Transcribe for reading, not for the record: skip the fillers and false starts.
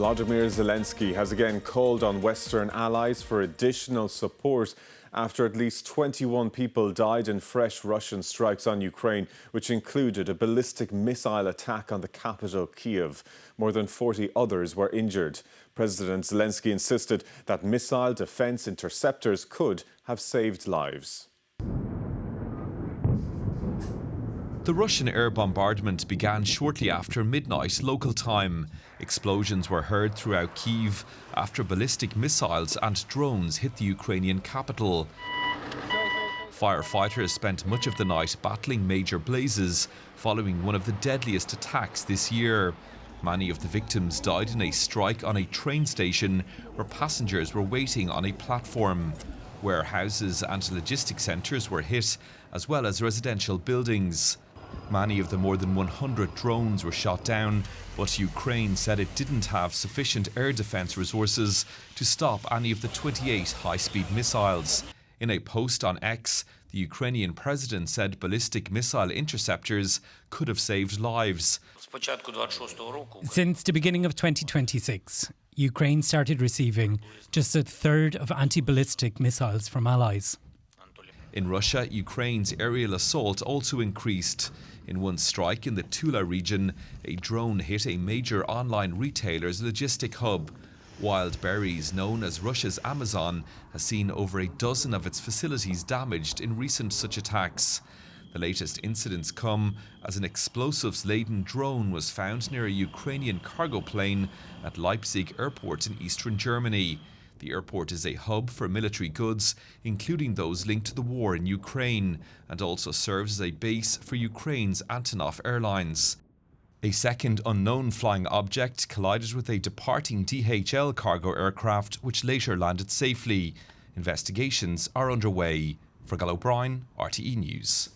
Volodymyr Zelensky has again called on Western allies for additional support after at least 21 people died in fresh Russian strikes on Ukraine, which included a ballistic missile attack on the capital, Kyiv. More than 40 others were injured. President Zelensky insisted that missile defense interceptors could have saved lives. The Russian air bombardment began shortly after midnight local time. Explosions were heard throughout Kyiv after ballistic missiles and drones hit the Ukrainian capital. Firefighters spent much of the night battling major blazes following one of the deadliest attacks this year. Many of the victims died in a strike on a train station where passengers were waiting on a platform. Warehouses and logistics centres were hit, as well as residential buildings. Many of the more than 100 drones were shot down, but Ukraine said it didn't have sufficient air defence resources to stop any of the 28 high-speed missiles. In a post on X, the Ukrainian president said ballistic missile interceptors could have saved lives. Since the beginning of 2026, Ukraine started receiving just a third of anti-ballistic missiles from allies. In Russia, Ukraine's aerial assault also increased. In one strike in the Tula region, a drone hit a major online retailer's logistic hub. Wild Berries, known as Russia's Amazon, has seen over a dozen of its facilities damaged in recent such attacks. The latest incidents come as an explosives-laden drone was found near a Ukrainian cargo plane at Leipzig airport in eastern Germany. The airport is a hub for military goods, including those linked to the war in Ukraine, and also serves as a base for Ukraine's Antonov Airlines. A second unknown flying object collided with a departing DHL cargo aircraft, which later landed safely. Investigations are underway. For Gal O'Brien, RTE News.